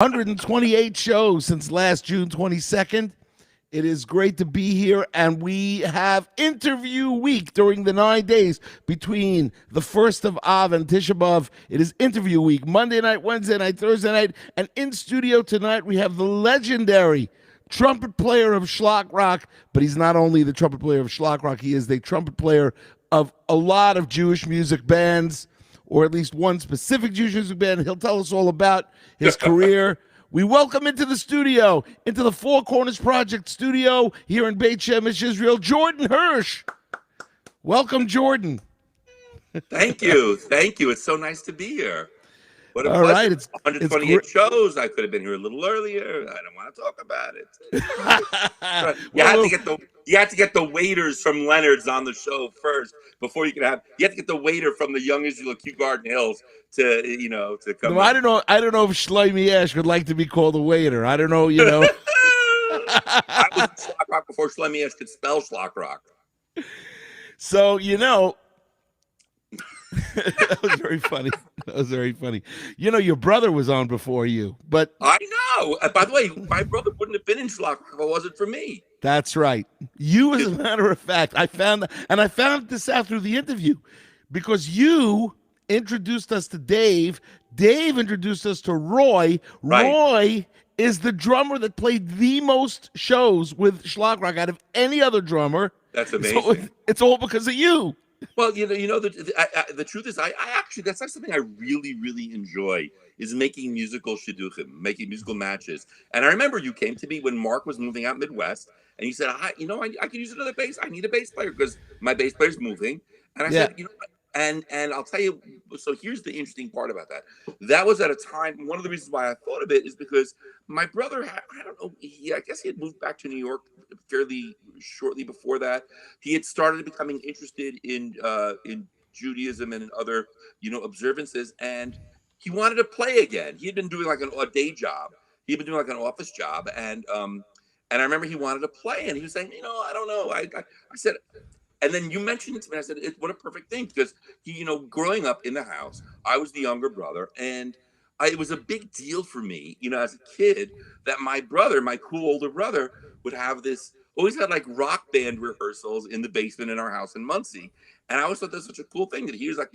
128 shows since last June 22nd. It is great to be here, and we have interview week during the 9 days between the 1st of Av and Tisha B'Av. It is interview week, Monday night, Wednesday night, Thursday night, and in studio tonight we have the legendary trumpet player of Shlock Rock, but he's not only the trumpet player of Shlock Rock, he is the trumpet player of a lot of Jewish music bands, or at least one specific Jewish music band. He'll tell us all about his career. We welcome into the studio, into the Four Corners Project studio here in Beit Shemesh, Israel, Jordan Hirsch. Welcome, Jordan. Thank you. Thank you. It's so nice to be here. What a All pleasure. right, it's 128 shows. I could have been here a little earlier. I don't want to talk about it. You had to get the waiters from Leonard's on the show first before you could have. You have to get the waiter from the Young Israel Kew Garden Hills to come. No, I don't know. I don't know if Shlomi Ash would like to be called a waiter. I don't know. I was in Shlock Rock before Shlomi Ash could spell Shlock Rock. So that was very funny. That was very funny. Your brother was on before you, but I know. By the way, my brother wouldn't have been in Shlock Rock if it wasn't for me. That's right. You, as a matter of fact, I found this out through the interview, because you introduced us to Dave. Dave introduced us to Roy. Right. Roy is the drummer that played the most shows with Shlock Rock out of any other drummer. That's amazing. So it's all because of you. Well, the truth is, I actually, that's not something I really, really enjoy, is making musical shidduchim, making musical matches. And I remember you came to me when Mark was moving out Midwest, and you said, I could use another bass. I need a bass player because my bass player's moving. And I said, what? And I'll tell you, so here's the interesting part about that. That was at a time, one of the reasons why I thought of it is because my brother, I don't know, I guess he had moved back to New York fairly shortly before that. He had started becoming interested in Judaism and in other, observances, and he wanted to play again. He had been doing like a day job. He had been doing like an office job, and I remember he wanted to play, and he was saying, I don't know. I said, and then you mentioned it to me. I said, what a perfect thing, because he, growing up in the house, I was the younger brother, and it was a big deal for me, as a kid, that my brother, my cool older brother, would have always had like rock band rehearsals in the basement in our house in Muncie. And I always thought that's such a cool thing that he was like,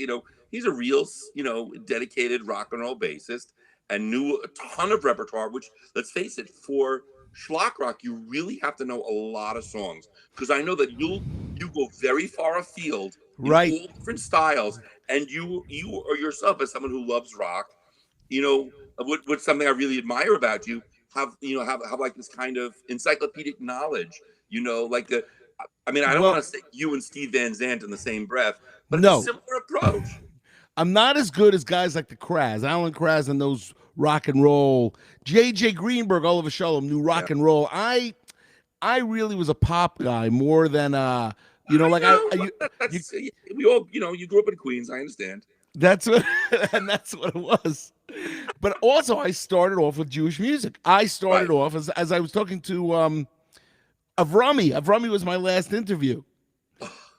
he's a real, dedicated rock and roll bassist and knew a ton of repertoire, which, let's face it, for Shlock Rock, you really have to know a lot of songs, because I know that you go very far afield, right? All different styles, and you or yourself, as someone who loves rock, what's something I really admire about you, have like this kind of encyclopedic knowledge, I don't want to say you and Steve Van Zandt in the same breath, but it's a similar approach. I'm not as good as guys like the Kraz, Alan Kraz, and those rock and roll. J.J. Greenberg, Oliver Shalom, knew rock and roll. I really was a pop guy more than we all, you grew up in Queens. I understand. That's what it was. But also, I started off with Jewish music. I started off as I was talking to Avrami. Avrami was my last interview.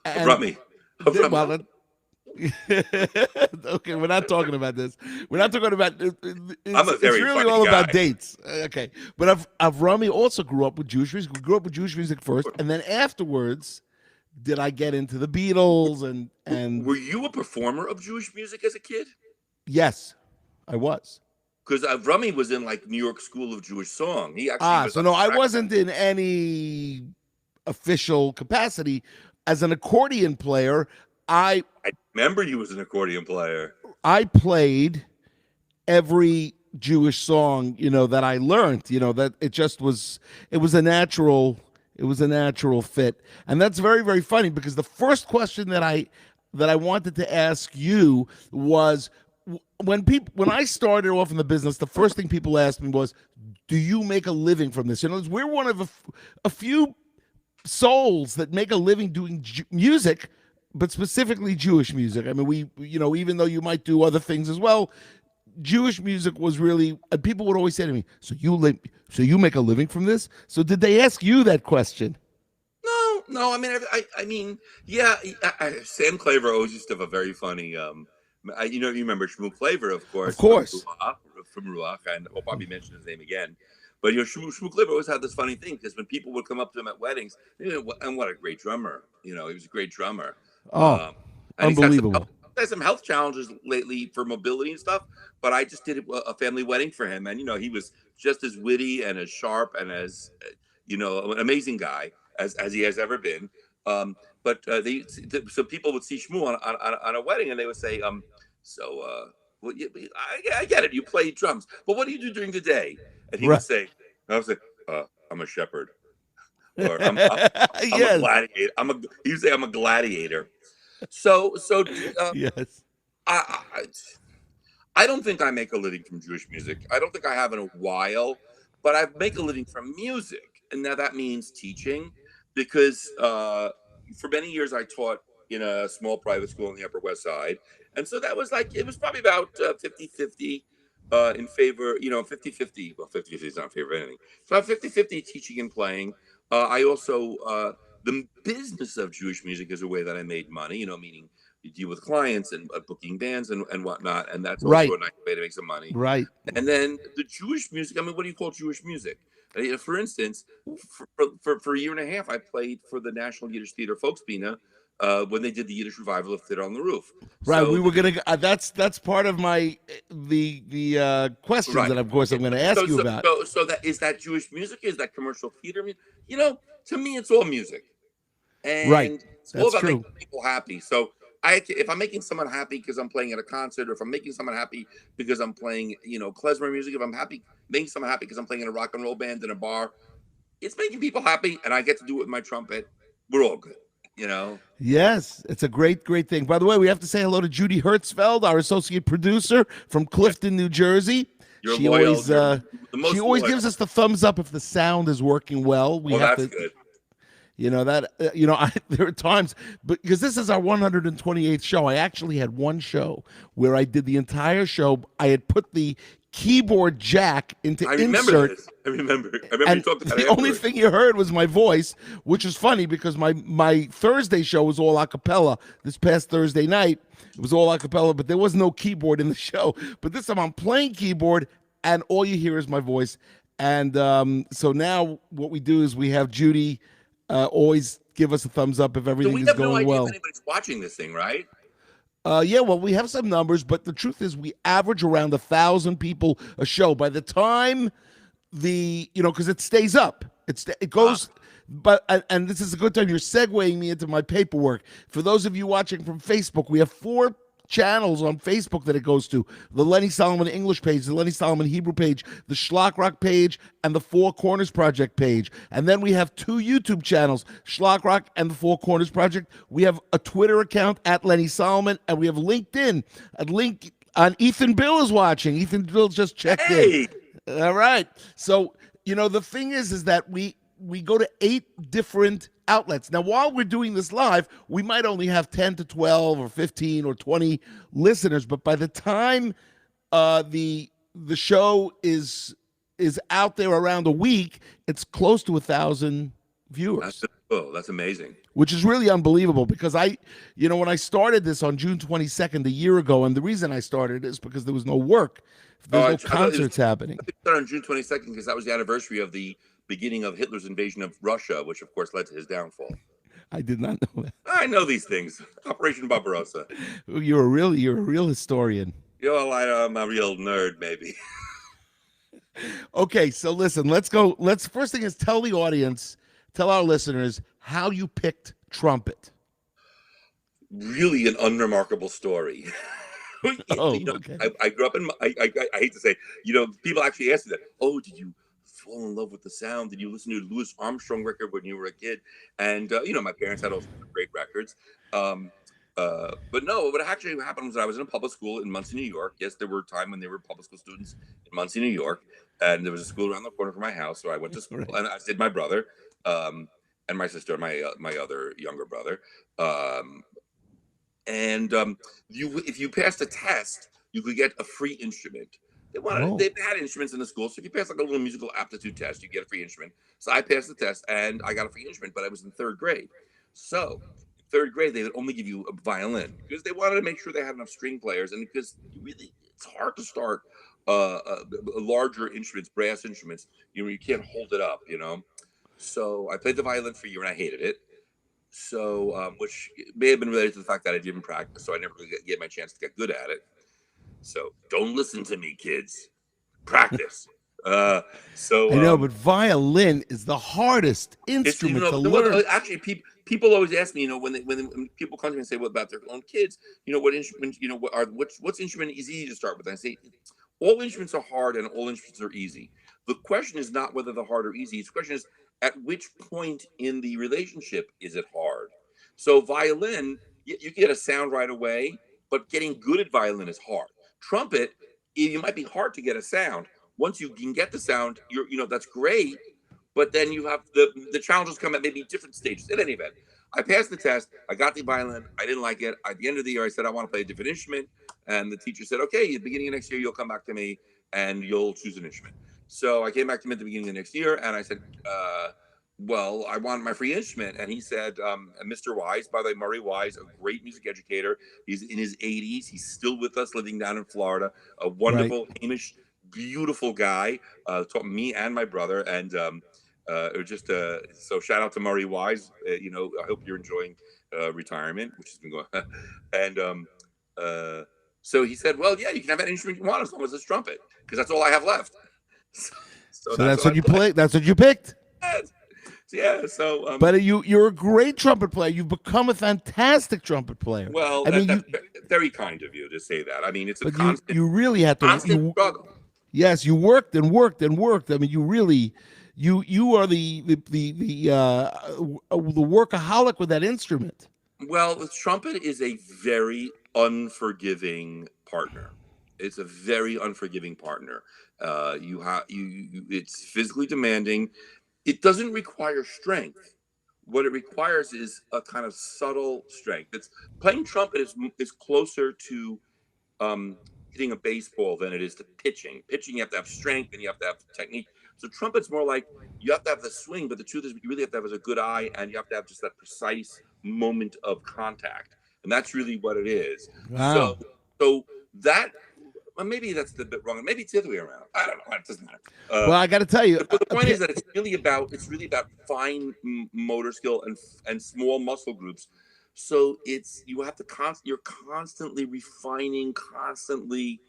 Avrami. Okay, we're not talking about this. We're not talking about. It's really all guy. About dates. Okay, but Avrami also grew up with Jewish music. We grew up with Jewish music first, and then afterwards, did I get into the Beatles and? Were you a performer of Jewish music as a kid? Yes, I was. Because Avrami was in like New York School of Jewish Song. He actually I wasn't in any official capacity as an accordion player. I remember you as an accordion player. I played every Jewish song, that I learned, that it was a natural fit. And that's very, very funny, because the first question that I wanted to ask you was, when I started off in the business, the first thing people asked me was, do you make a living from this? We're one of a few souls that make a living doing music, but specifically Jewish music. I mean, we even though you might do other things as well, Jewish music was really, and people would always say to me, so you make a living from this? So did they ask you that question? No. I mean, yeah. Sam Claver always used to have a very funny, you remember Shmoo Claver, of course. Of course. from Ruach, and we'll probably mention his name again. But Shmuel Kliber always had this funny thing because when people would come up to him at weddings, and what a great drummer, he was a great drummer. Oh, Um, and unbelievable. has some health challenges lately for mobility and stuff. But I just did a family wedding for him, and he was just as witty and as sharp and as an amazing guy as he has ever been. But so people would see Shmuel on a wedding, and they would say, so well, I get it, you play drums, but what do you do during the day? And he would Right. say, I would say, I'm a shepherd, or I'm a Yes. gladiator. He would say I'm a gladiator. So Yes. I, I I don't think I make a living from Jewish music. I don't think I have in a while, but I make a living from music, and now that means teaching, because for many years I taught in a small private school on the Upper West Side, and so that was like it was probably about 50-50 in favor, 50-50. Well, 50-50 is not in favor of anything. So 50-50 teaching and playing. I also the business of Jewish music is a way that I made money. Meaning you deal with clients and booking bands and whatnot, and that's also Right. a nice way to make some money. Right. And then the Jewish music. I mean, what do you call Jewish music? For instance, for a year and a half, I played for the National Yiddish Theater Folksbiene when they did the Yiddish revival of Fiddler on the Roof. Right. So We were gonna. That's part of my the questions right. that, of course, I'm going to ask So you so about. so that Jewish music? Is that commercial theater? To me, it's all music, Right. and it's all That's about true. making people happy. So if I'm making someone happy because I'm playing at a concert, or if I'm making someone happy because I'm playing, klezmer music, if I'm making someone happy because I'm playing in a rock and roll band in a bar, it's making people happy, and I get to do it with my trumpet. We're all good, you know. Yes, it's a great thing. By the way, we have to say hello to Judy Hertzfeld, our associate producer from Clifton, New Jersey. You're She loyal. always You're the she most always loyal. gives us the thumbs up if the sound is working well. We Well, have that's to, good. there are times, but because this is our 128th show, I actually had one show where I did the entire show. I had put the keyboard jack into I remember insert, this. I remember you and talked about the it only afterwards. thing you heard was my voice, which is funny because my Thursday show was all a cappella. This past Thursday night, it was all a cappella, but there was no keyboard in the show. But this time I'm playing keyboard, and all you hear is my voice. And so now what we do is we have Judy always give us a thumbs up if So everything we is have no going idea if well. anybody's watching this thing, right? Yeah, well, we have some numbers, but the truth is, we average around 1,000 people a show. By the time because it stays up, it goes. But and this is a good time. You're segueing me into my paperwork. For those of you watching from Facebook, we have 4 channels on Facebook that it goes to: the Lenny Solomon English page, the Lenny Solomon Hebrew page, the Shlock Rock page, and the Four Corners Project page. And then we have 2 YouTube channels: Shlock Rock and the Four Corners Project. We have a Twitter account at Lenny Solomon, and we have LinkedIn. A link on Ethan Bill is watching. Ethan Bill just checked in. Hey, All right. So the thing is that we go to 8 different outlets. Now, while we're doing this live, we might only have 10 to 12 or 15 or 20 listeners, but by the time the show is out there around a week, it's close to 1,000 viewers, that's amazing. which is really unbelievable because when I started this on June 22nd a year ago, and the reason I started is because there was no work. There's no concerts happening. I started on June 22nd because that was the anniversary of the beginning of Hitler's invasion of Russia, which of course led to his downfall. I did not know that. I know these things. Operation Barbarossa. You're a real historian. I'm a real nerd, maybe. Okay, so listen, let's go. First thing is tell our listeners how you picked trumpet. Really an unremarkable story. Okay. I grew up in. I hate to say, people actually ask me that. Oh, did you fall in love with the sound? Did you listen to a Louis Armstrong record when you were a kid? And my parents had all sorts of great records. But no, what actually happened was I was in a public school in Muncie, New York. Yes, there were times when there were public school students in Muncie, New York, and there was a school around the corner from my house. So I went to school, Right. and I did my brother, and my sister, my other younger brother. If you passed a test, you could get a free instrument. They had instruments in the school, so if you pass like a little musical aptitude test, you get a free instrument. So I passed the test and I got a free instrument, but I was in 3rd grade. So in 3rd grade, they would only give you a violin because they wanted to make sure they had enough string players, and because it's hard to start larger instruments, brass instruments. You can't hold it up. So I played the violin for a year and I hated it. So, which may have been related to the fact that I didn't practice, so I never really get my chance to get good at it. So don't listen to me, kids. Practice. I know, but violin is the hardest instrument to learn. Actually, people always ask me, when people come to me and say, "What about their own kids? What instrument? What's instrument is easy to start with?" And I say, all instruments are hard and all instruments are easy. The question is not whether they're hard or easy. The question is, at which point in the relationship is it hard? So violin, you get a sound right away, but getting good at violin is hard. Trumpet, you might be hard to get a sound. Once you can get the sound, that's great. But then you have the challenges come at maybe different stages. In any event, I passed the test. I got the violin. I didn't like it. At the end of the year, I said I want to play a different instrument, and the teacher said, "Okay, at the beginning of next year, you'll come back to me and you'll choose an instrument." So I came back to him at the beginning of next year, and I said, "Well, I want my free instrument." And he said, "Mr. Wise, by the way, Murray Wise, a great music educator. He's in his 80s. He's still with us, living down in Florida. A wonderful, Hamish, beautiful guy. Taught me and my brother, and so shout out to Murray Wise. I hope you're enjoying retirement, which has been going." And so he said, "Well, yeah, you can have any instrument you want as long as it's trumpet, because that's all I have left." So that's what you play. That's what you picked. Yeah. So, but you're a great trumpet player. You've become a fantastic trumpet player. Well, that's very kind of you to say that. I mean, it's a constant. You really had to struggle. Yes, you worked and worked and worked. I mean, you really, you are the workaholic with that instrument. Well, the trumpet is a very unforgiving partner. It's a very unforgiving partner. It's physically demanding. It doesn't require strength. What it requires is a kind of subtle strength. Playing trumpet is closer to hitting a baseball than it is to pitching. Pitching, you have to have strength and you have to have technique. So trumpet's more like you have to have the swing, but the truth is what you really have to have is a good eye, and you have to have just that precise moment of contact. And that's really what it is. Wow. So that, well, maybe that's a bit wrong. Maybe it's the other way around. I don't know. It doesn't matter. Well, I got to tell you, the point is that it's really about fine motor skill and small muscle groups. So you're constantly refining, constantly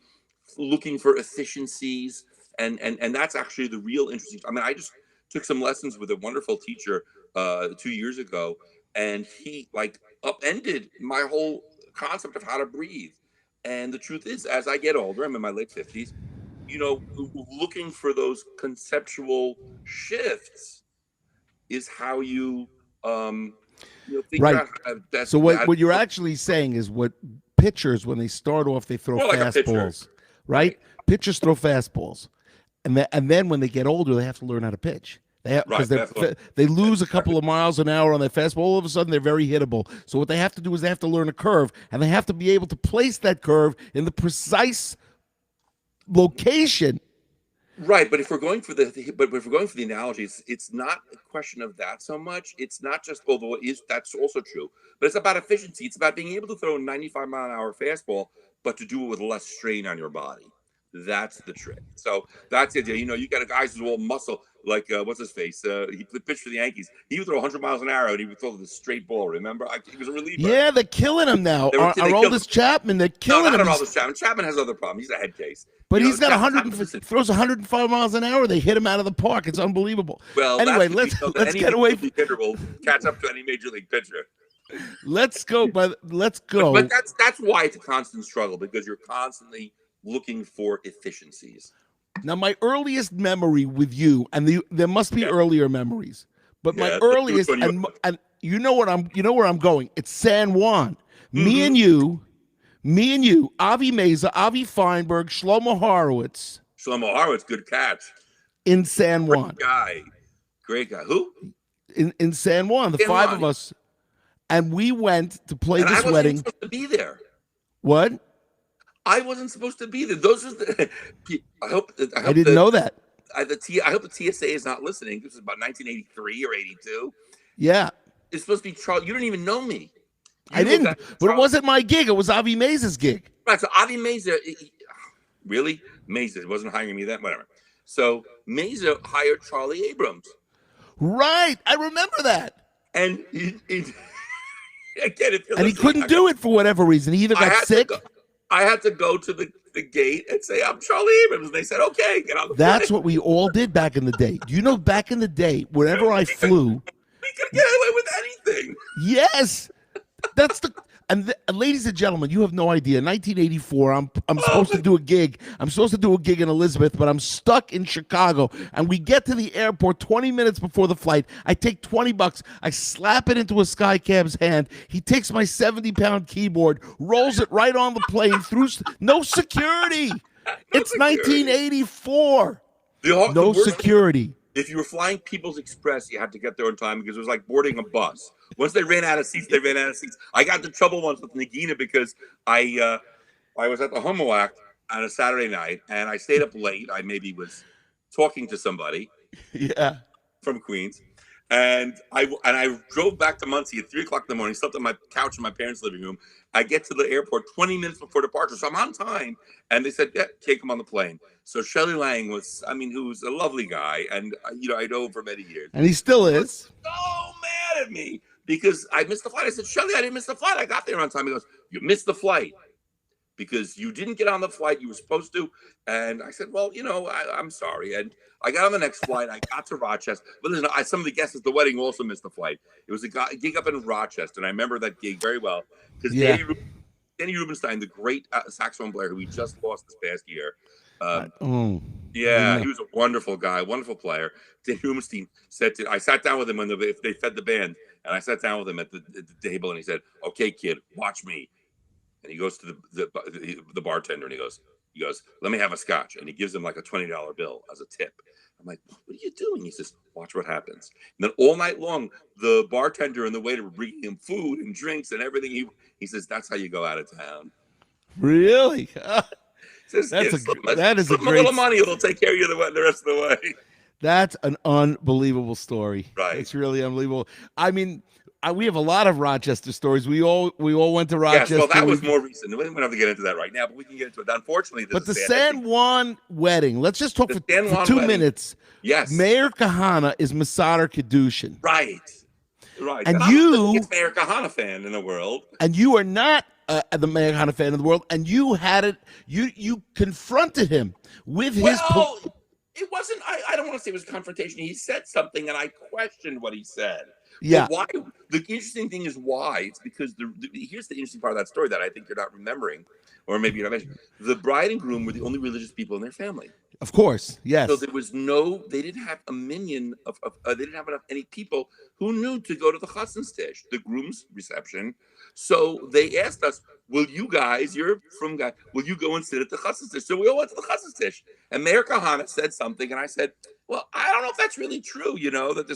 looking for efficiencies, and that's actually the real interesting. I mean, I just took some lessons with a wonderful teacher 2 years ago, and he upended my whole concept of how to breathe. And the truth is, as I get older, I'm in my late 50s, looking for those conceptual shifts is how you figure out how best. So what you're actually saying is what pitchers, when they start off, they throw fastballs, right? Pitchers throw fastballs. And then when they get older, they have to learn how to pitch. They lose a couple of miles an hour on their fastball. All of a sudden, they're very hittable. So what they have to do is they have to learn a curve, and they have to be able to place that curve in the precise location. Right, but if we're going for the analogies, it's not a question of that so much. It's not just, although that's also true, but it's about efficiency. It's about being able to throw a 95-mile-an-hour fastball, but to do it with less strain on your body. That's the trick. So that's the idea. You got a guy who's all muscle, like what's his face? He pitched for the Yankees. He would throw 100 miles an hour and he would throw the straight ball. Remember? He was a reliever. Yeah, they're killing him now. Our oldest Chapman, they're killing him. Not Aroldis Chapman. Chapman has other problems. He's a head case. But he's got 100. Throws 105 miles an hour. They hit him out of the park. It's unbelievable. Well, anyway, let's get away. Pitcher will catch up to any major league pitcher. Let's go. But that's why it's a constant struggle, because you're constantly looking for efficiencies. Now, my earliest memory with you, and there must be earlier memories, but my earliest, and you know where I'm going. It's San Juan. Mm-hmm. Me and you, Avi Meza, Avi Feinberg, Shlomo Horowitz. Good catch. In San Juan. Great guy. Who? In San Juan, the five of us, and we went to play this wedding. I wasn't supposed to be there. What? I wasn't supposed to be there. Those are the. I hope I didn't know that. I hope the TSA is not listening. This is about 1983 or 82. Yeah, it's supposed to be Charles. You didn't even know me. I didn't, but it wasn't my gig. It was Avi Meza's gig. Right. So Avi Meza, Really? Mesa wasn't hiring me then, whatever. So Mesa hired Charlie Abrams. Right. I remember that. And again, if you're And he listening, couldn't do it for whatever reason. He either got sick. I had to go to the gate and say, I'm Charlie Abrams. And they said, okay, get on the plane. That's what we all did back in the day. Do you know, back in the day, whenever I flew. We could get away with anything. Yes. That's the. And ladies and gentlemen, you have no idea. 1984, I'm supposed to do a gig. I'm supposed to do a gig in Elizabeth, but I'm stuck in Chicago. And we get to the airport 20 minutes before the flight. I take $20. I slap it into a SkyCab's hand. He takes my 70-pound keyboard, rolls it right on the plane through no security. It's 1984. No security. If you were flying People's Express, you had to get there on time because it was like boarding a bus. Once they ran out of seats, they ran out of seats. I got into trouble once with Nagina because I was at the Homo Act on a Saturday night and I stayed up late. I maybe was talking to somebody, from Queens, and I drove back to Muncie at 3:00 in the morning. Slept on my couch in my parents' living room. I get to the airport 20 minutes before departure, so I'm on time. And they said, "Yeah, take him on the plane." So Shelley Lang who's a lovely guy, and I know him for many years, and he still is. So mad at me because I missed the flight. I said, "Shelley, I didn't miss the flight. I got there on time." He goes, "You missed the flight because you didn't get on the flight you were supposed to." And I said, "Well, I'm sorry." And I got on the next flight. I got to Rochester. But listen, some of the guests at the wedding also missed the flight. It was a gig up in Rochester, and I remember that gig very well because Danny Rubenstein, the great saxophone player who we just lost this past year. He was a wonderful guy, wonderful player. Danny Rubenstein I sat down with him when they fed the band, and I sat down with him at the table, and he said, "Okay, kid, watch me." And he goes to the bartender, and he goes, "Let me have a scotch." And he gives him like a $20 bill as a tip. I'm like, "What are you doing?" He says, "Watch what happens." And then all night long, the bartender and the waiter were bringing him food and drinks and everything. He says, "That's how you go out of town." Really? Says, that is a great. A little money, it'll take care of you the rest of the way. That's an unbelievable story. Right. It's really unbelievable. I mean, we have a lot of Rochester stories. We all went to Rochester. Yes, well, that was more recent. We don't have to get into that right now, but we can get into it. Unfortunately, but the San Juan wedding. Let's just talk for 2 minutes. Yes. Mayor Kahana is Masadar Kedushin. Right. And you, it's Mayor Kahana fan in the world. And you are not the Mayor Kahana fan in the world. And you had it. You confronted him with his. It wasn't. I don't want to say it was a confrontation. He said something, and I questioned what he said. Yeah. But why? The interesting thing is why. It's because here's the interesting part of that story that I think you're not remembering, or maybe you're not mentioning. The bride and groom were the only religious people in their family. Of course, yes. So there was they didn't have a minion they didn't have any people who knew to go to the chassanstish, the groom's reception. So they asked us, "Will you guys? You're from guy. Will you go and sit at the chassanstish?" So we all went to the chassanstish, and Mayor Kahana said something, and I said, "Well, I don't know if that's really true. That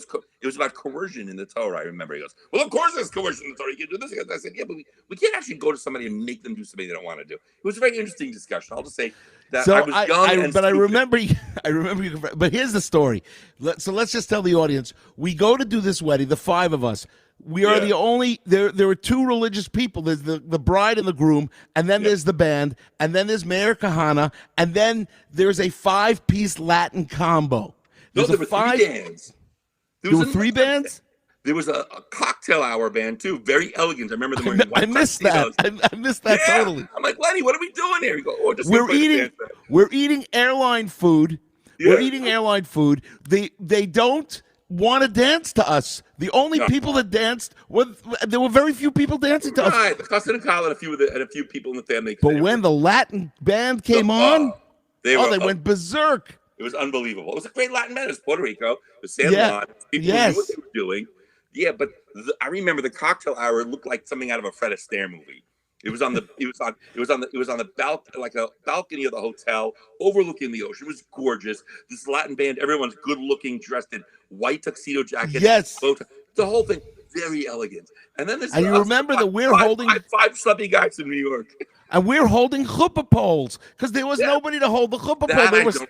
it was about coercion in the Torah." I remember he goes, "Well, of course there's coercion in the Torah. You can do this." I said, "Yeah, but we can't actually go to somebody and make them do something they don't want to do." It was a very interesting discussion. I'll just say that I was young but I remember you. But here's the story. So let's just tell the audience: we go to do this wedding, the 5 of us. We are the only. There are 2 religious people. There's the bride and the groom, and then there's the band, and then there's Mayor Kahana, and then there's a 5-piece Latin combo. There were 3 bands. There were 3 bands? There was a cocktail hour band, too. Very elegant. I remember them wearing white tuxedos. I missed that totally. I'm like, "Lenny, what are we doing here?" You go, just we're eating airline food. Yeah. We're eating airline food. They don't want to dance to us. The only people that danced there were very few people dancing to us. Right, the cousin and Kyle and a few people in the family. But when the Latin band came on, they went berserk. It was unbelievable. It was a great Latin band. It was Puerto Rico. It was San Juan. People knew what they were doing. Yeah, but I remember the cocktail hour looked like something out of a Fred Astaire movie. It was on the balcony of the hotel, overlooking the ocean. It was gorgeous. This Latin band, everyone's good looking, dressed in white tuxedo jackets. Yes, the whole thing very elegant. And then there's you remember that we're holding 5 sloppy guys in New York, and we're holding chuppah poles because there was nobody to hold the chuppah pole.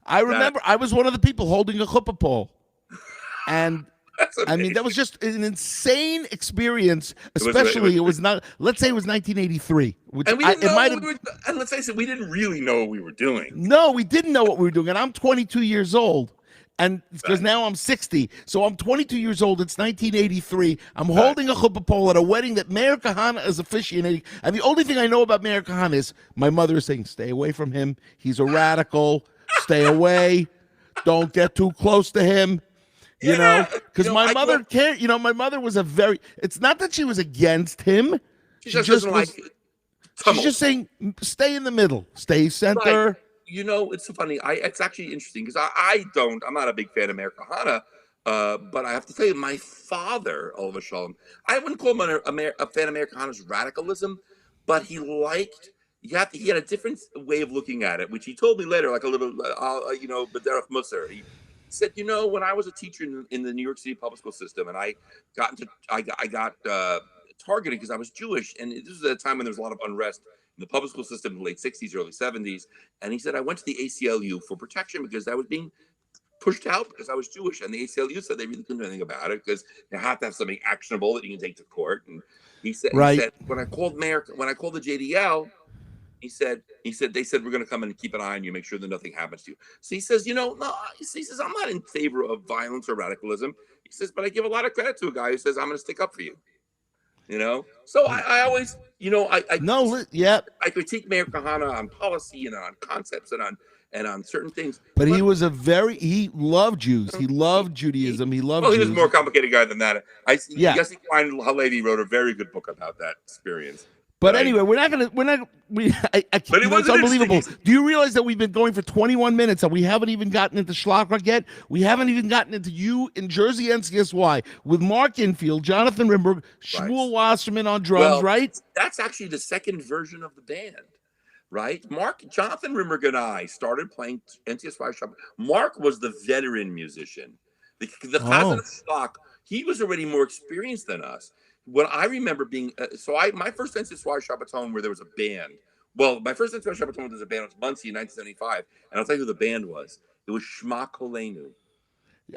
I remember I was one of the people holding a chuppah pole, and That's I mean, amazing. that was just an insane experience, It was, especially it was not, let's say it was 1983, which and we didn't it know might what have, we were. And let's face it, we didn't really know what we were doing. no, we didn't know what we were doing. And I'm 22 years old. And because Right. now I'm 60. So I'm 22 years old. It's 1983. I'm Right. holding a chuppah pole at a wedding that Mayor Kahana is officiating. And the only thing I know about Mayor Kahana is my mother is saying, stay away from him. He's a radical. Stay away. Don't get too close to him. You know, because my mother can't, my mother was it's not that she was against him. She just doesn't like tumult. She's just saying, stay in the middle, stay center. Right. It's so funny. It's actually interesting because I'm not a big fan of Meir Kahana, but I have to tell you, my father, Oliver Shalom, I wouldn't call him a fan of Meir Kahana's radicalism, but he had a different way of looking at it, which he told me later, like a little, B'derech Musar. He said, when I was a teacher in the New York City public school system, and I got targeted because I was Jewish, and this was at a time when there was a lot of unrest in the public school system in the late 60s, early 70s. And he said, I went to the ACLU for protection because I was being pushed out because I was Jewish. And the ACLU said they really couldn't do anything about it because you have to have something actionable that you can take to court. And he said, when I called the JDL, he said, they said, we're going to come in and keep an eye on you, make sure that nothing happens to you. So he says, no, he says, I'm not in favor of violence or radicalism. He says, but I give a lot of credit to a guy who says, I'm going to stick up for you. So I always, I critique Meir Kahana on policy and on concepts and on certain things. But he was he loved Jews. He loved Judaism. He loved. Well, Jews. He was a more complicated guy than that. Yossi Klein Halevi wrote a very good book about that experience. But anyway, it's unbelievable. Do you realize that we've been going for 21 minutes and we haven't even gotten into Shlock Rock yet? We haven't even gotten into you in Jersey NCSY with Mark Infield, Jonathan Rimberg, Shmuel Wasserman on drums, right? That's actually the second version of the band, right? Jonathan Rimberg and I started playing NCSY Shabbat. Mark was the veteran musician. The Chazan of Shlock, he was already more experienced than us. When I remember being, my first NCSY Shabbaton where there was a band. Well, my first NCSY Shabbaton where there was a band was Muncie in 1975, and I'll tell you who the band was. It was Shema Kolenu.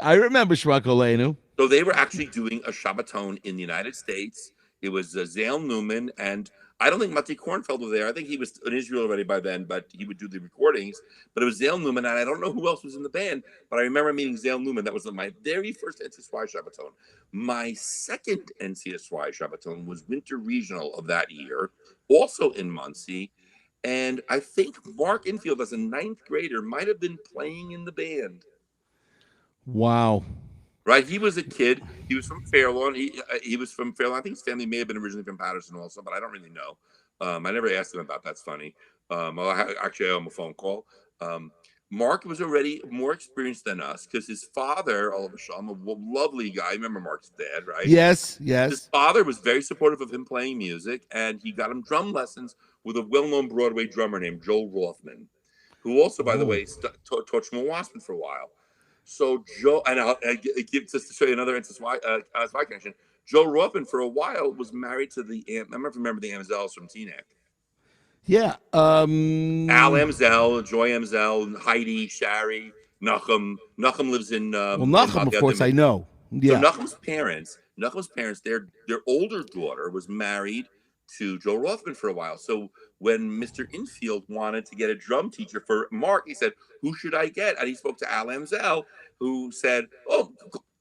I remember Shema Kolenu. So they were actually doing a Shabbaton in the United States. It was Zale Newman, and I don't think Matti Kornfeld was there. I think he was in Israel already by then, but he would do the recordings. But it was Zale Newman, and I don't know who else was in the band, but I remember meeting Zale Newman. That was my very first NCSY Shabbaton. My second NCSY Shabbaton was Winter Regional of that year, also in Muncie. And I think Mark Infield, as a ninth grader, might have been playing in the band. Wow. Right, he was a kid. He was from Fairlawn. He was from Fairlawn. I think his family may have been originally from Patterson also, but I don't really know. I never asked him about that. That's funny. Actually, I owe him a phone call. Mark was already more experienced than us because his father, Oliver Shalom, a lovely guy. Remember Mark's dad, right? Yes. His father was very supportive of him playing music, and he got him drum lessons with a well-known Broadway drummer named Joel Rothman, who also, by the way, taught Shmuel Wasserman for a while. So Joe, and just to show you another NCSY connection, Joe Rothman for a while was married to I don't know if you remember the Amzels from Teaneck. Yeah. Al Amzel, Joy Amzel, Heidi, Shari, Nachum. Nachum lives in. Nachum, of course, I know. Yeah. So Nachum's parents, their older daughter was married to Joe Rothman for a while. So when Mr. Infield wanted to get a drum teacher for Mark, he said, who should I get? And he spoke to Al Amzel, who said,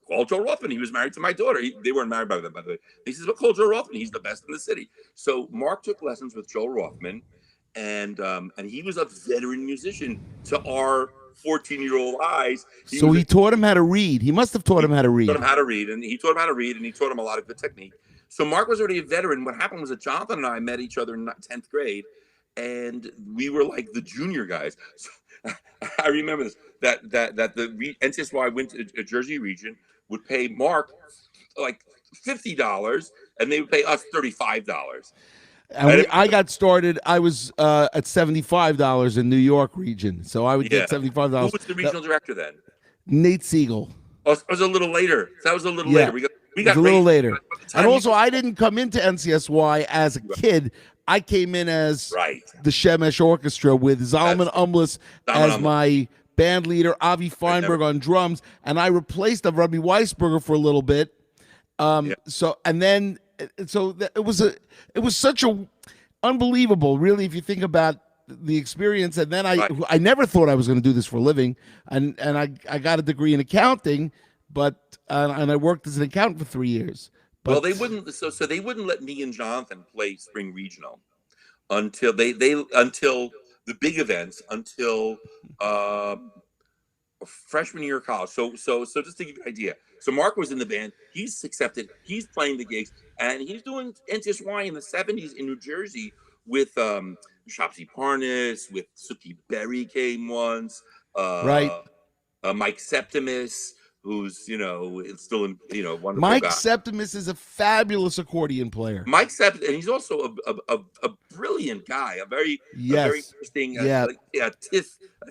call Joe Rothman. He was married to my daughter. They weren't married by the way. He says, well, call Joe Rothman. He's the best in the city. So Mark took lessons with Joe Rothman, and he was a veteran musician to our 14-year-old eyes. He taught him how to read. He must have taught him how to read. He taught him how to read, and he taught him a lot of good technique. So Mark was already a veteran. What happened was that Jonathan and I met each other in 10th grade, and we were like the junior guys. So I remember this, that the NCSY Jersey region would pay Mark like $50, and they would pay us $35. And I got started. I was at $75 in New York region, so I would get $75. Who was the regional director then? Nate Siegel. Oh, it was a little later. That was a little later. We got a little later. And also, I didn't come into NCSY as a kid. I came in as the Shemesh Orchestra with Zalman Umlis as my band leader Avi Feinberg on drums, and I replaced Rabbi Weisberger for a little bit. Yeah. It was such a unbelievable, really, if you think about the experience. And then Right. I never thought I was going to do this for a living, and I got a degree in accounting, but and I worked as an accountant for 3 years. But Well, they wouldn't. So they wouldn't let me and Jonathan play spring regional until until the big events, until freshman year of college. So just to give you an idea. So Mark was in the band. He's accepted. He's playing the gigs, and he's doing NTSY in the '70s in New Jersey with Shopsy Parnas, with Suki Berry came once. right. Mike Septimus, who's it's still wonderful Mike guy. Septimus is a fabulous accordion player. Mike Septimus, and he's also a brilliant guy, a very interesting, a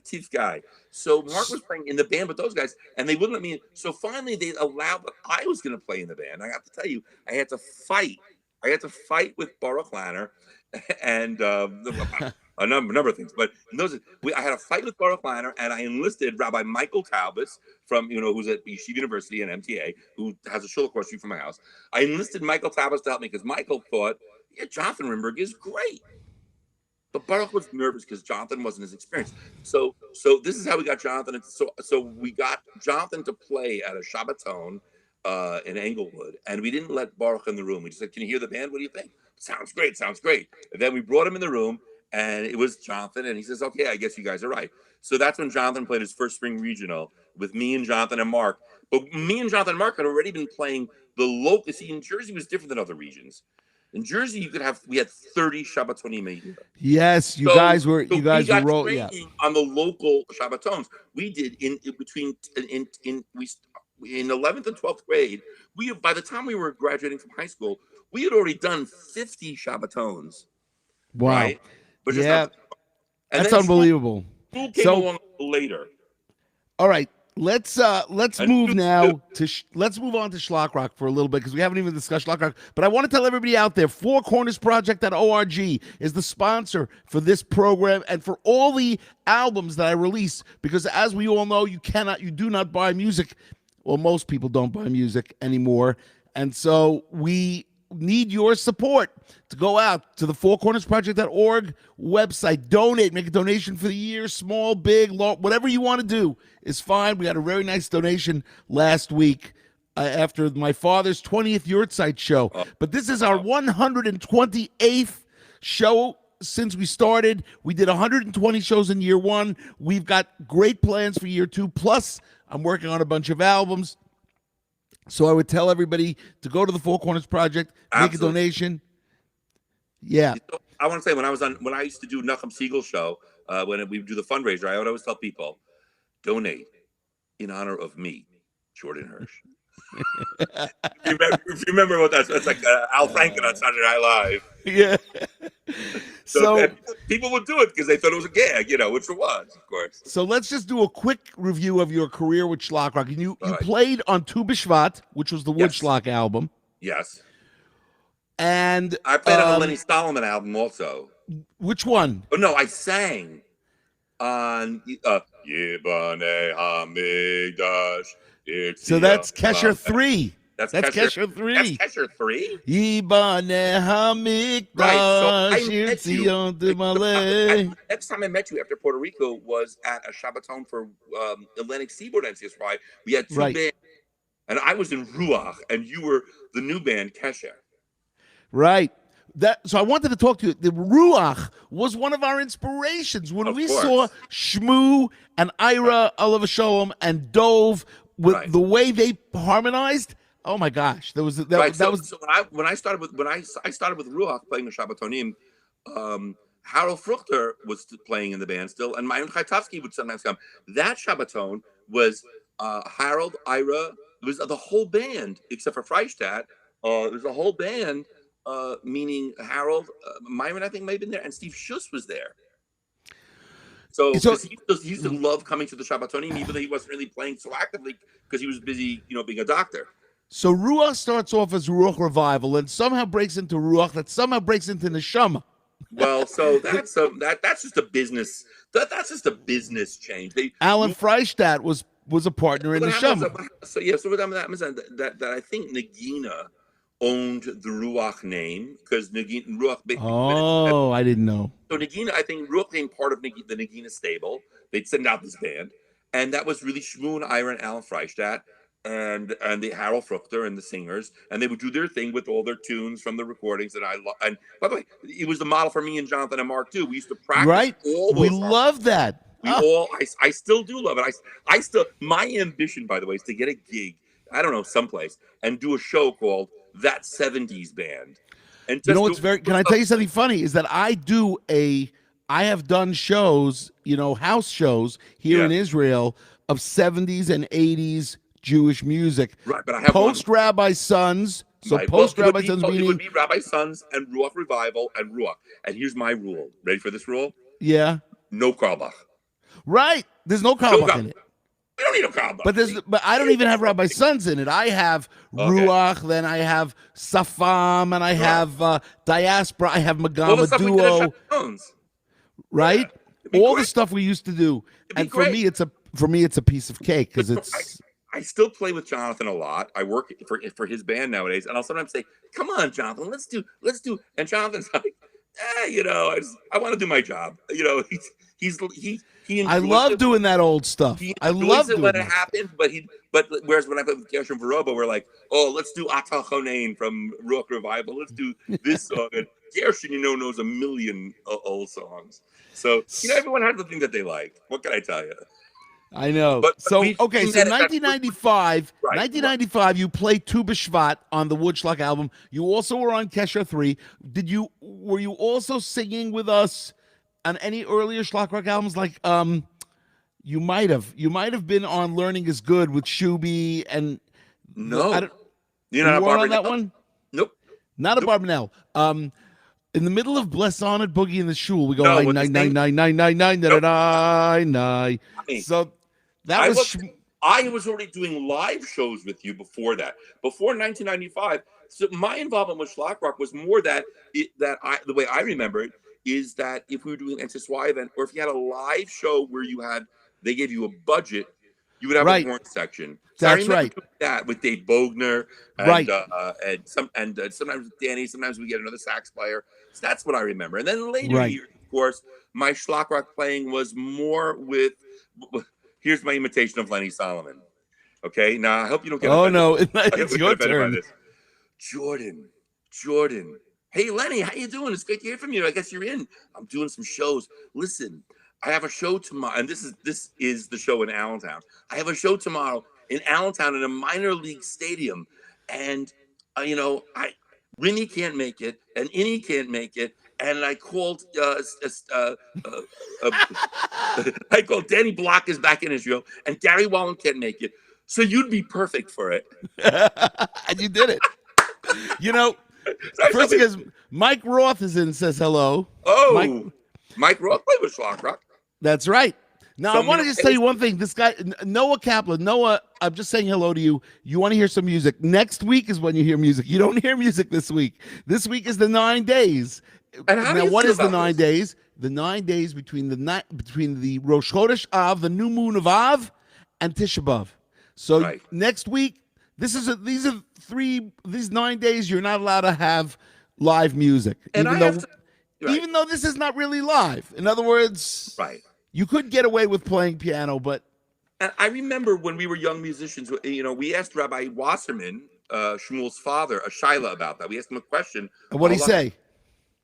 tiff guy. So Mark was playing in the band with those guys, and they wouldn't let me in. So finally, they allowed that I was going to play in the band. I have to tell you, I had to fight. I had to fight with Baruch Lanner and a number of things. But I had a fight with Baruch Lanner, and I enlisted Rabbi Michael Taubes from who's at Yeshiva University and MTA, who has a shul across the street from my house. I enlisted Michael Taubes to help me because Michael thought, Jonathan Rimberg is great. But Baruch was nervous because Jonathan wasn't as experienced. So this is how we got Jonathan. So we got Jonathan to play at a Shabbaton in Englewood, and we didn't let Baruch in the room. We just said, "Can you hear the band? What do you think?" Sounds great. And then we brought him in the room, and it was Jonathan, and he says, "Okay, I guess you guys are right." So that's when Jonathan played his first spring regional with me and Jonathan and Mark. But me and Jonathan and Mark had already been playing the local. See, in Jersey was different than other regions. In Jersey, we had 30 Shabbatonim a year. Yes, you guys were training on the local Shabbatons. We did in 11th and 12th grade. By the time we were graduating from high school, we had already done 50 Shabbatons. Wow. Right? But that's unbelievable. School came along later. All right. Let's move now let's move on to Shlock Rock for a little bit because we haven't even discussed Shlock Rock. But I want to tell everybody out there, fourcornersproject.org is the sponsor for this program and for all the albums that I release. Because as we all know, you do not buy music. Well, most people don't buy music anymore, and so we need your support to go out to the fourcornersproject.org website. Donate, make a donation for the year, small, big, long, whatever you want to do is fine. We had a very nice donation last week after my father's 20th Yurtzeit show. But this is our 128th show since we started. We did 120 shows in year one. We've got great plans for year two. Plus, I'm working on a bunch of albums. So I would tell everybody to go to the Four Corners Project, make a donation. Yeah. I want to say when I used to do Nachum Siegel's show, when we do the fundraiser, I would always tell people, donate in honor of me, Jordan Hirsch. If you remember what that's like Al Franken on Saturday Night Live. Yeah. So people would do it because they thought it was a gag, which it was, of course. So let's just do a quick review of your career with Shlock Rock. You played on Tu B'Shvat, which was the Woodschlock album. Yes. And I played on the Lenny Solomon album also. Which one? Oh no, I sang on Yibanei Hamikdash. So that's Kesher 3. That's Kesher 3. That's Kesher 3? Yibanei Hamikdash. Next time I met you after Puerto Rico was at a Shabbaton for Atlantic Seaboard NCSY. We had two bands, and I was in Ruach, and you were the new band, Kesher. Right. So I wanted to talk to you. The Ruach was one of our inspirations when we saw Shmoo and Ira, Oliver Shalom, and Dove with the way they harmonized. Oh my gosh, that was. So when I started with Ruach playing the Shabbatonim, Harold Fruchter was playing in the band still, and Myron Chaitovsky would sometimes come. That Shabbaton was Harold, Ira. It was the whole band except for Freistadt. It was a whole band. Meaning Harold, Myron, I think, may have been there, and Steve Schuss was there. So he used to love coming to the Shabbatonim, even though he wasn't really playing so actively because he was busy, being a doctor. So Ruach starts off as Ruach Revival and somehow breaks into Ruach that somehow breaks into Neshama. Well, so that's just a business that's just a business change. They Alan Freistadt was a partner in what the happened was show. so yeah. So what happened that I think Nagina owned the Ruach name because Nagina Ruach. Oh, I didn't know. So Nagina, I think Ruach became part of the Nagina stable. They'd send out this band, and that was really Shmuel and Ira and Alan Freistadt and the Harold Fruchter and the singers, and they would do their thing with all their tunes from the recordings. And by the way, it was the model for me and Jonathan and Mark too. We used to practice Right? all We those songs. love that. We all, I still do love it. I still, my ambition, by the way, is to get a gig, I don't know, someplace, and do a show called That 70s Band. And You know just what's can I tell you something funny? Is that I have done shows, house shows here in Israel of 70s and 80s Jewish music. Right, but I have Post Rabbi Sons. So right. post Rabbi Sons It meaning would be Rabbi Sons and Ruach Revival and Ruach. And here's my rule. Ready for this rule? yeah. No Carlbach. Right. There's no Carlbach in it. We don't need a Carlbach. But I don't even have Rabbi Sons in it. I have Ruach, then I have Safam, and I have Diaspora. I have Magama Duo. Right? All the stuff we used to do. And for me it's a piece of cake because it's I still play with Jonathan a lot. I work for his band nowadays, and I'll sometimes say, "Come on, Jonathan, let's do." And Jonathan's like, I want to do my job. He I love doing that old stuff. I love it doing when it happens, but whereas when I play with Gersh and Veroba, we're like, oh, let's do Atal Chonein from Ruach Revival. Let's do this song. And Gersh, knows a million old songs. So everyone has the thing that they like. What can I tell you? I know. So 1995, right, 1995, you played Tu B'Shvat on the Woodschlock album. You also were on Kesher 3. Were you also singing with us on any earlier Shlock Rock albums? Like you might have been on Learning is Good with Shuby and no. You know on that one? Nope. Not a Barbanel. In the middle of Bless On It, Boogie in the Shul, we go 999999999. So that I was already doing live shows with you before that. Before 1995. So my involvement with Shlock Rock was more the way I remember it is that if we were doing an NCSY event or if you had a live show where they gave you a budget, you would have a horn section. So That's right. That with Dave Bogner and sometimes with Danny. Sometimes we get another sax player. So that's what I remember. And then later years, of course, my Shlock Rock playing was more with. Here's my imitation of Lenny Solomon. Okay, now I hope you don't get. Oh no, it's your turn. Jordan. Hey Lenny, how you doing? It's great to hear from you. I guess you're in. I'm doing some shows. Listen, I have a show tomorrow, and this is the show in Allentown. I have a show tomorrow in Allentown in a minor league stadium, and Rinny can't make it, and Innie can't make it, and I called I called Danny Block is back in Israel, and Gary Wallen can't make it. So you'd be perfect for it, and you did it. First thing is Mike Roth is in and says hello. Oh, Mike Roth played with Shlock Rock. That's right. Now, I want to just tell you one thing. This guy, Noah Kaplan. Noah, I'm just saying hello to you. You want to hear some music. Next week is when you hear music. You don't hear music this week. This week is the 9 days. And what is the 9 days? The 9 days between the Rosh Chodesh Av, the new moon of Av, and Tisha B'Av. So next week, these 9 days, you're not allowed to have live music. And even though this is not really live. In other words, you could get away with playing piano, but. And I remember when we were young musicians, we asked Rabbi Wasserman, Shmuel's father, a shaila about that. We asked him a question. And what did he say?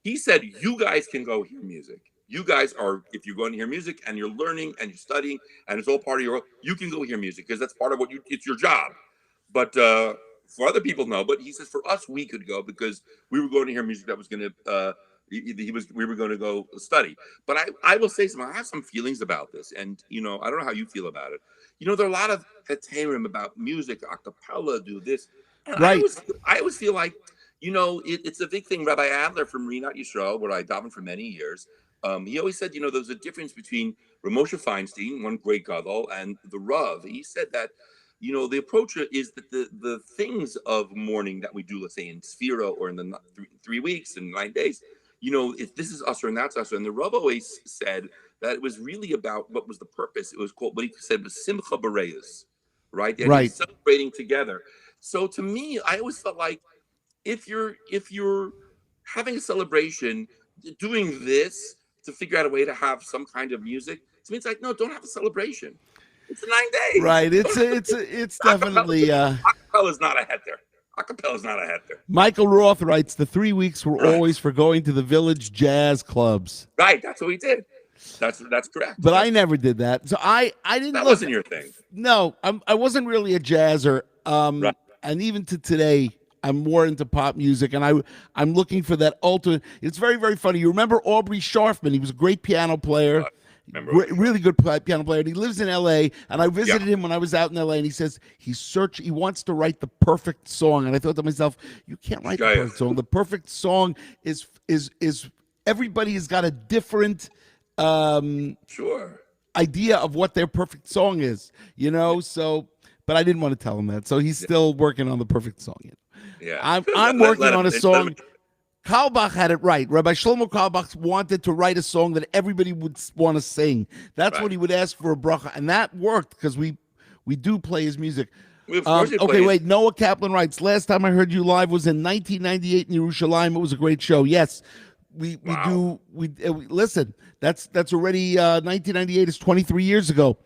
He said, you guys can go hear music. You guys are, if you're going to hear music and you're learning and you're studying and it's all part of you can go hear music because that's part of it's your job. But for other people, no. But he says for us, we could go because we were going to hear music that was going to, we were going to go study. But I will say something. I have some feelings about this. And, I don't know how you feel about it. There are a lot of heterim about music, a cappella, do this. And I always feel like, it's a big thing. Rabbi Adler from Rinat Yisrael, where I davened for many years, he always said, there's a difference between Ramosha Feinstein, one great gadol, and the Rav. He said that, the approach is that the things of mourning that we do, let's say in Sphira or in the 3 weeks and 9 days, if this is usher and that's usher. And the Rav always said that it was really about what was the purpose. It was called, what he said was Simcha Bereis, right? The idea of Right. celebrating together. So to me, I always felt like if you're having a celebration, doing this to figure out a way to have some kind of music, to me it's like, no, don't have a celebration. It's 9 days. Right. It's Acapella, definitely acapella's not a heter. Acapella's not a heter. Michael Roth writes the 3 weeks were Right. always for going to the village jazz clubs. Right. That's what we did. That's correct. But I never did that. So I didn't That look. wasn't your thing. No, I wasn't really a jazzer. Right. And even to today, I'm more into pop music, and I'm looking for that ultimate. It's very, very funny. You remember Aubrey Sharfman? He was a great piano player, really good piano player. And he lives in L.A. And I visited him when I was out in L.A. And he says he wants to write the perfect song. And I thought to myself, you can't write the perfect song. The perfect song is everybody has got a different idea of what their perfect song is. So. But I didn't want to tell him that, so he's still working on the perfect song. Yeah, I'm working on a song. Carlebach had it right. Rabbi Shlomo Carlebach wanted to write a song that everybody would want to sing. That's what he would ask for a bracha, and that worked because we do play his music. Okay, wait. Noah Kaplan writes, last time I heard you live was in 1998 in Yerushalayim. It was a great show. Yes, we do. Listen, that's already 1998 is 23 years ago.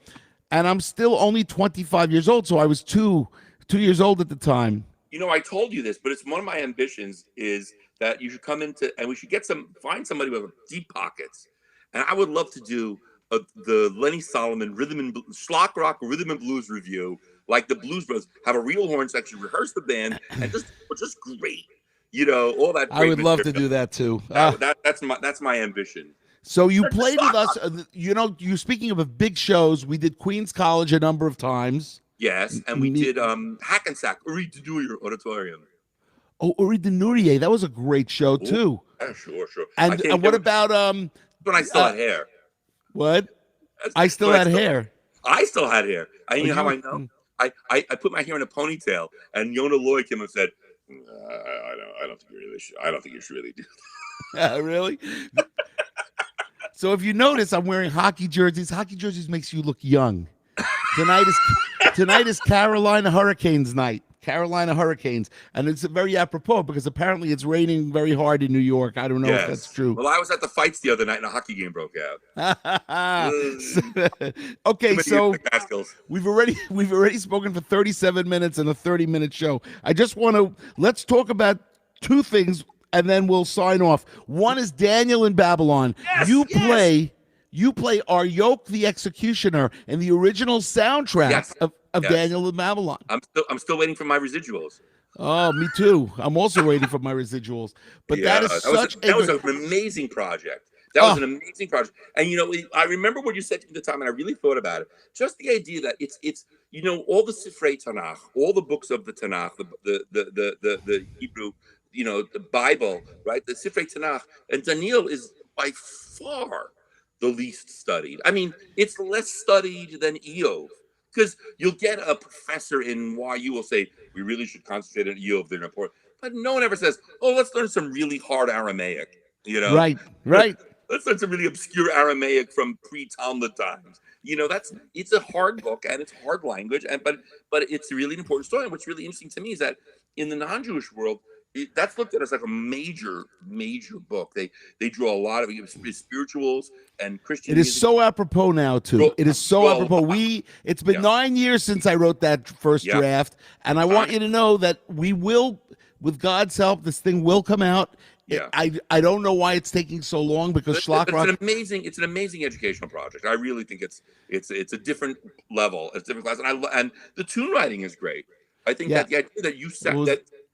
And I'm still only 25 years old, so I was two years old at the time. I told you this, but it's one of my ambitions is that you should come into, and we should find somebody with deep pockets. And I would love to do the Lenny Solomon Shlock Rock Rhythm and Blues review, like the Blues Brothers, have a real horn section, rehearse the band, and just great. All that. I would love to do that too. That's my ambition. So you played with us, you're speaking of big shows. We did Queens College a number of times. Yes, and we did Hackensack, Uri Denurier Auditorium. Oh, Uri Denurier, that was a great show too. Yeah, sure. And what about when I still had hair? What? I still had hair. I still had hair. And you know how I know? I put my hair in a ponytail, and Yonah Lloyd came and said, I don't think you should really do that. Really? So if you notice, I'm wearing hockey jerseys. Hockey jerseys makes you look young. Tonight is Carolina Hurricanes night. Carolina Hurricanes. And it's very apropos because apparently it's raining very hard in New York. I don't know if that's true. Well, I was at the fights the other night and a hockey game broke out. Okay, so we've already spoken for 37 minutes in a 30-minute show. I just let's talk about two things and then we'll sign off. One is Daniel in Babylon. Yes, you play Aryok the Executioner in the original soundtrack of Daniel in Babylon. I'm still waiting for my residuals. Oh, me too. I'm also waiting for my residuals. But that was an amazing project. That was an amazing project. And I remember what you said to me at the time, and I really thought about it. Just the idea that it's all the Sifrei Tanakh, all the books of the Tanakh, the Hebrew, the Bible, right? The Sifrei Tanakh, and Daniel is by far the least studied. I mean, it's less studied than Eov, because you'll get a professor in YU will say we really should concentrate on Eov. They're important, but no one ever says, "Oh, let's learn some really hard Aramaic." Right. Let's learn some really obscure Aramaic from pre-Talmud times. It's a hard book and it's hard language, but it's a really important story. And what's really interesting to me is that in the non-Jewish world, that's looked at as like a major book. They draw a lot of spirituals and Christian. It is so apropos now too. It is so apropos. It's been 9 years since I wrote that first draft, and I want you to know that we will, with God's help, this thing will come out. Yeah. I don't know why it's taking so long because Shlock Rock. It's an amazing educational project. I really think it's a different level, it's a different class, and the tune writing is great. I think that the idea that you set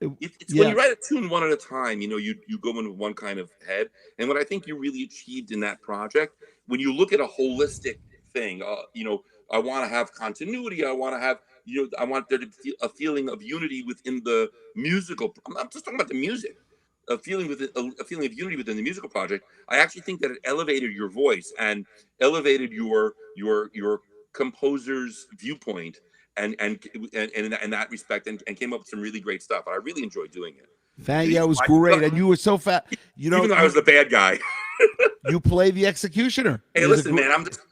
it's when you write a tune one at a time, you go in with one kind of head. And what I think you really achieved in that project, when you look at a holistic thing, I want to have continuity. I want to have, I want there to be a feeling of unity within the musical. I'm just talking about the music. A feeling of unity within the musical project. I actually think that it elevated your voice and elevated your composer's viewpoint, and in that respect, and came up with some really great stuff. I really enjoyed doing it. Yeah, it was great, and you were so fat. You know, even though I was the bad guy. you play the executioner. Hey, listen, man,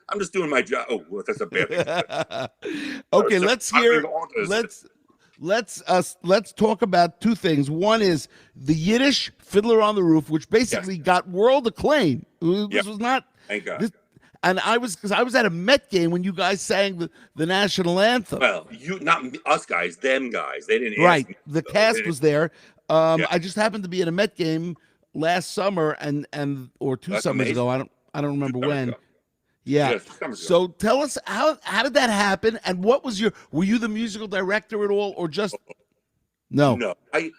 I'm just doing my job. Oh, well, that's a bad thing. Okay, let's talk about two things. One is the Yiddish Fiddler on the Roof, which basically got world acclaim. This was not. Thank God. And I was at a Met game when you guys sang the national anthem. Well, not us guys, them guys. They didn't. Right, Ask me, the cast was there. I just happened to be at a Met game last summer or two summers ago. I don't remember when. Yeah. So tell us how did that happen, and what was were you the musical director at all, or just no? No, I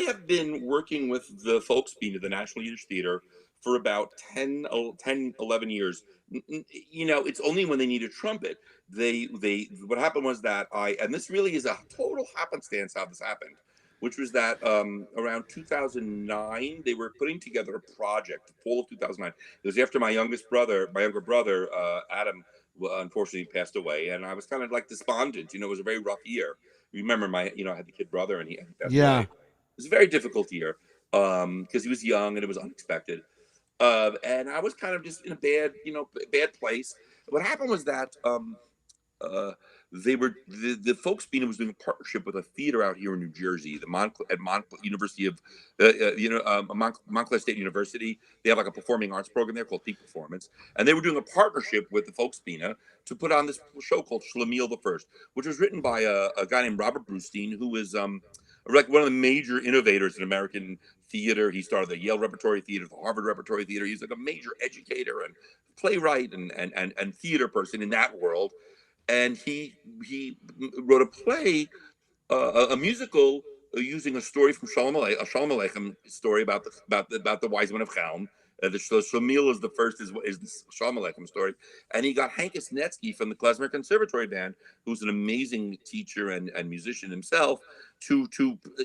have been working with the Folksbiene, the National Yiddish Theater, for about 10, 11 years. You know, it's only when they need a trumpet. What happened was that and this really is a total happenstance how this happened, which was that around 2009, they were putting together a project, fall of 2009. It was after my younger brother, Adam, unfortunately passed away. And I was kind of like despondent. You know, it was a very rough year. Remember I had the kid brother and he passed away. It was a very difficult year because he was young and it was unexpected. And I was kind of just in a bad place. What happened was that the Folksbiene was doing a partnership with a theater out here in New Jersey, University of Montclair State University. They have like a performing arts program there called Peak Performance, and they were doing a partnership with the Folksbiene to put on this show called Schlemiel the First, which was written by a guy named Robert Brustein, who is like one of the major innovators in American theater. He started the Yale Repertory Theater, the Harvard Repertory Theater. He's like a major educator and playwright and theater person in that world. And he wrote a play, a musical using a story from Shalom Aleichem story about the wise men of Chalm. The Schlemiel is the Shalom Aleichem story, and he got Hank Snetsky from the Klezmer Conservatory Band, who's an amazing teacher and musician himself, to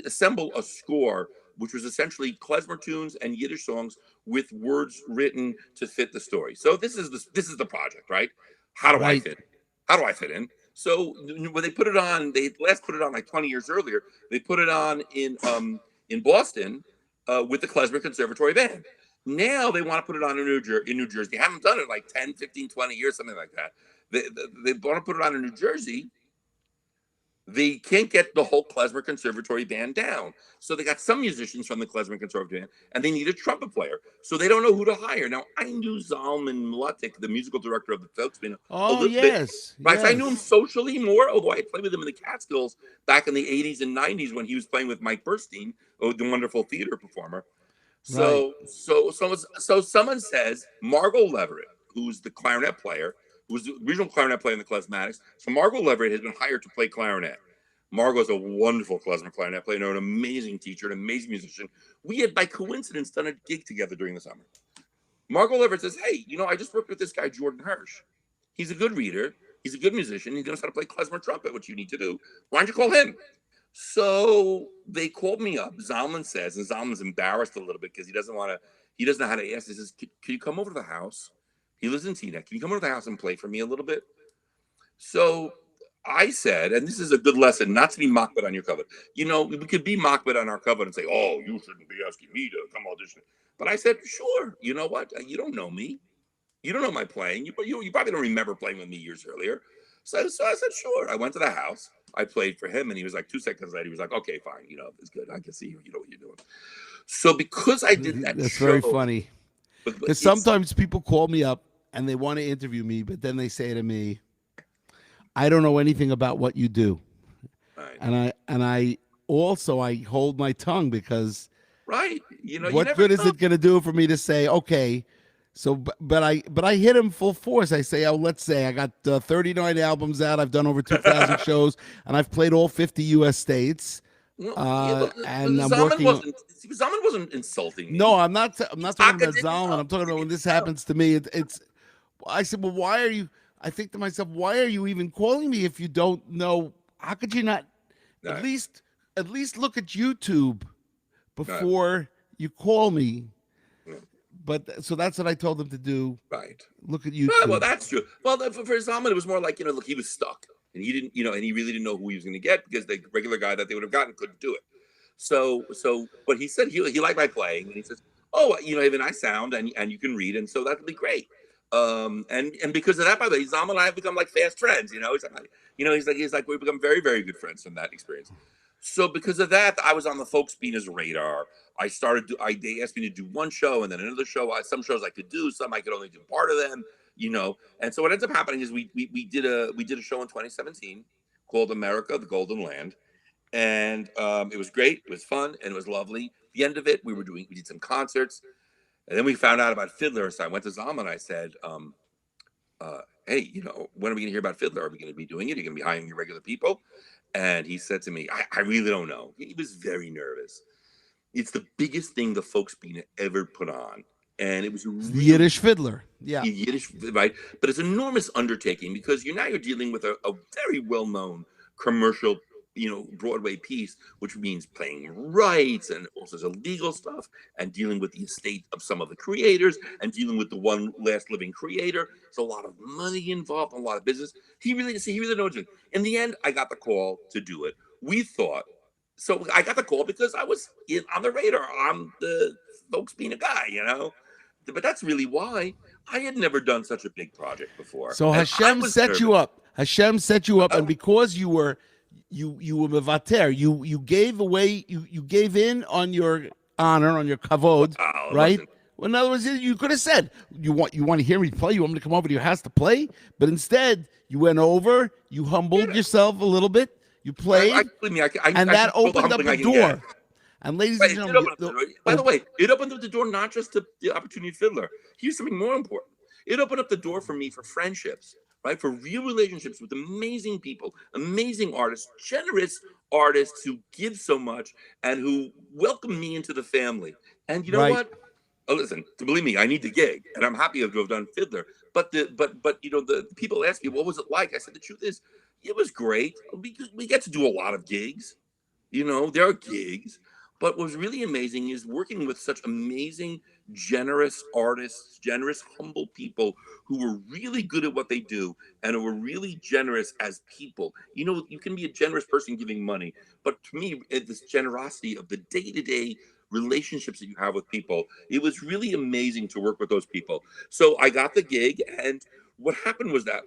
assemble a score, which was essentially klezmer tunes and Yiddish songs with words written to fit the story. So this is the project, right? How do I fit in? So when they put it on, they last put it on like 20 years earlier. They put it on in Boston with the Klezmer Conservatory Band. Now they want to put it on in New Jersey. They haven't done it like 10, 15, 20 years, something like that. They want to put it on in New Jersey. They can't get the whole Klezmer Conservatory Band down. So they got some musicians from the Klezmer Conservatory Band, and they need a trumpet player. So they don't know who to hire. Now, I knew Zalman Mlutzik, the musical director of the Folksbiene, a little bit. Right? So I knew him socially more, although I played with him in the Catskills back in the 80s and 90s when he was playing with Mike Burstein, the wonderful theater performer. So someone says, Margot Leverett, who's the clarinet player, who was the original clarinet player in the Klezmatics. So Margot Leverett has been hired to play clarinet. Margot's a wonderful klezmer clarinet player, an amazing teacher, an amazing musician. We had, by coincidence, done a gig together during the summer. Margot Leverett says, hey, I just worked with this guy, Jordan Hirsch. He's a good reader. He's a good musician. He knows how to play klezmer trumpet, which you need to do. Why don't you call him? So they called me up. Zalman says, and Zalman's embarrassed a little bit because he doesn't know how to ask. He says, can you come over to the house? He lives in Teaneck. Can you come over to the house and play for me a little bit? So I said, and this is a good lesson, not to be mockbet on your cover. We could be mockbet on our cover and say, oh, you shouldn't be asking me to come audition. But I said, sure. You know what? You don't know me. You don't know my playing. You probably don't remember playing with me years earlier. So I said, sure. I went to the house. I played for him, and he was like 2 seconds later. He was like, okay, fine. It's good. I can see you. You know what you're doing. So because I did that, that's very funny. Because sometimes people call me up and they want to interview me, but then they say to me, I don't know anything about what you do. Right. And I hold my tongue because what good is it going to do for me to say, okay, so but I hit him full force. I say, let's say I got 39 albums out. I've done over 2,000 shows, and I've played all 50 U.S. states. And I'm working. Zalman wasn't insulting me. No, I'm not talking about Zalman. I'm talking about when this happens to me. I said, well, why are you? I think to myself, why are you even calling me if you don't know? How could you not at least look at YouTube before you call me? But so that's what I told him to do. Right. Look at YouTube. Well, that's true. Well, for Zalman, it was more like, look, he was stuck. And he didn't, and he really didn't know who he was going to get because the regular guy that they would have gotten couldn't do it. But he said he liked my playing, and he says, "Oh, you know, you have a nice sound, and you can read, and so that would be great." And because of that, by the way, Zalman and I have become like fast friends. He's like we've become very very good friends from that experience. So because of that, I was on the Folk Spina's radar. They asked me to do one show and then another show. Some shows I could do, some I could only do part of them. And so what ends up happening is we did a show in 2017 called America, the Golden Land, and it was great. It was fun and it was lovely. At the end of it, we did some concerts, and then we found out about Fiddler. So I went to Zalman and I said, "Hey, when are we going to hear about Fiddler? Are we going to be doing it? Are you going to be hiring your regular people?" And he said to me, I really don't know. He was very nervous. It's the biggest thing the Folk Spina ever put on. And it was the Yiddish Fiddler. Yeah. Yiddish, right? But it's an enormous undertaking because you're dealing with a very well-known commercial, Broadway piece, which means playing rights and all sorts of legal stuff and dealing with the estate of some of the creators and dealing with the one last living creator. There's a lot of money involved, a lot of business. He really knows it. In the end, I got the call to do it. So I got the call because I was on the radar. I'm the Folk Spina guy, But that's really why I had never done such a big project before. So Hashem set you up. Hashem set you up, and because you were mevater, you gave away, you gave in on your honor, on your kavod, right? Well, in other words, you could have said, you want to hear me play? You want me to come over to your house to play? But instead, you went over, you humbled yourself a little bit, you played, and that opened up the door. And ladies and gentlemen, by the way, it opened up the door not just to the opportunity Fiddler. Here's something more important. It opened up the door for me for friendships, right? For real relationships with amazing people, amazing artists, generous artists who give so much and who welcome me into the family. And you know what? Oh, listen, believe me, I need the gig, and I'm happy to have done Fiddler. But the people ask me, what was it like? I said, the truth is, it was great. We get to do a lot of gigs. There are gigs. But what was really amazing is working with such amazing, generous artists, generous, humble people who were really good at what they do and who were really generous as people. You can be a generous person giving money, but to me, this generosity of the day-to-day relationships that you have with people, it was really amazing to work with those people. So I got the gig, and what happened was that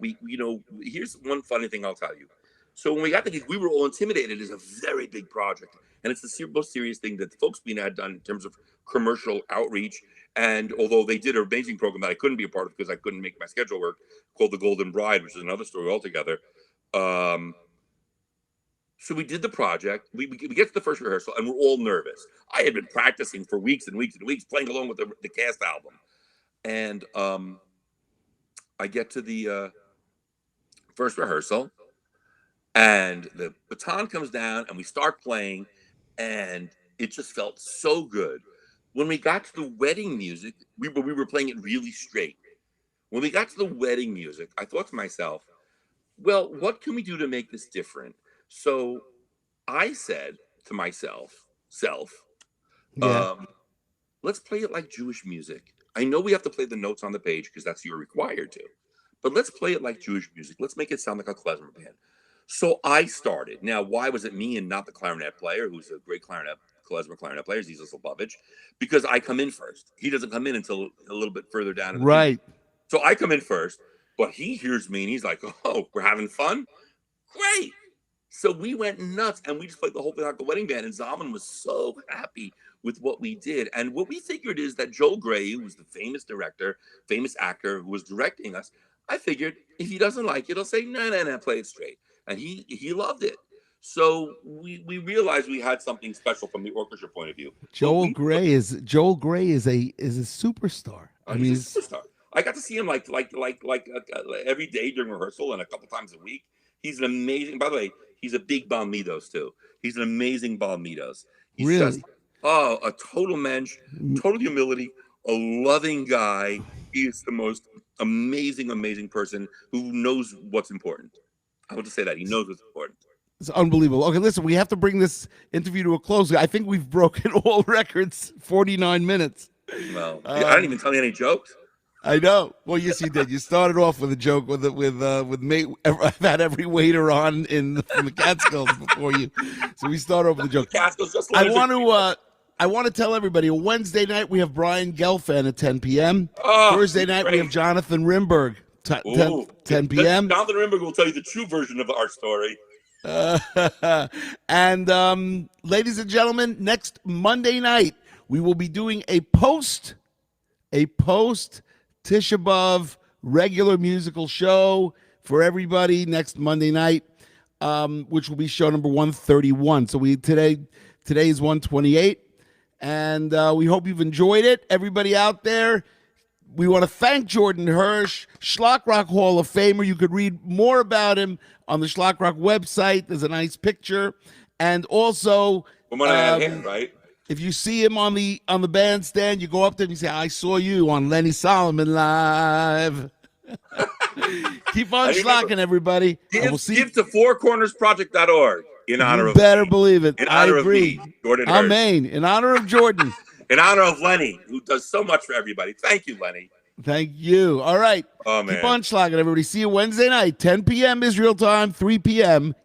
here's one funny thing I'll tell you. So when we got the gig, we were all intimidated. It's a very big project. And it's the most serious thing that the Folk Spina had done in terms of commercial outreach. And although they did an amazing program that I couldn't be a part of because I couldn't make my schedule work, called The Golden Bride, which is another story altogether. So we did the project. We get to the first rehearsal, and we're all nervous. I had been practicing for weeks and weeks and weeks, playing along with the cast album. And I get to the first rehearsal, and the baton comes down, and we start playing, and it just felt so good. When we got to the wedding music, we were playing it really straight. When we got to the wedding music, I thought to myself, well, what can we do to make this different? So I said to myself, let's play it like Jewish music. I know we have to play the notes on the page because that's you're required to, but let's play it like Jewish music. Let's make it sound like a klezmer band. So I started. Now, why was it me and not the clarinet player, who's a great klezmer clarinet player, Zizos Lubavitch? Because I come in first. He doesn't come in until a little bit further down. Right. So I come in first, but he hears me and he's like, "Oh, we're having fun? Great." So we went nuts, and we just played the whole thing like a wedding band, and Zalman was so happy with what we did. And what we figured is that Joel Grey, who was the famous director, famous actor who was directing us, I figured if he doesn't like it, he'll say, no, play it straight. And he loved it. So we realized we had something special from the orchestra point of view. Joel Grey is a superstar. He's a superstar. I got to see him like every day during rehearsal and a couple times a week. He's an amazing. By the way, he's a big Baal Midos too. He's an amazing Baal Midos. He's really? Just, a total mensch, total humility, a loving guy. He is the most amazing person who knows what's important. I want to say that he knows what's important. It's unbelievable. Okay, listen, we have to bring this interview to a close. I think we've broken all records. 49 minutes. Well, I didn't even tell you any jokes. I know. Well, yes, you did. You started off with a joke with mate. I've had every waiter on from the Catskills before you, so we start off with a joke. Catskills just I learned want to tell everybody. Wednesday night we have Brian Gelfand at 10 p.m. Oh, Thursday night we have Jonathan Rimberg 10 p.m. Jonathan Rimberg will tell you the true version of our story. And ladies and gentlemen, next Monday night we will be doing a post Tisha B'Av regular musical show for everybody next Monday night, which will be show number 131. So today is 128, and we hope you've enjoyed it. Everybody out there, we want to thank Jordan Hirsch, Shlock Rock Hall of Famer. You could read more about him on the Shlock Rock website. There's a nice picture, and also right? If you see him on the bandstand, you go up there and you say, "I saw you on Lenny Solomon Live." Keep on shlocking, everybody. Give to fourcornersproject.org in honor of. You better believe it. I agree. Jordan Hirsch. Amen. In honor of Jordan. In honor of Lenny, who does so much for everybody. Thank you, Lenny. Thank you. All right. Oh, man. Keep on shlocking, everybody. See you Wednesday night, 10 p.m. Israel time, 3 p.m.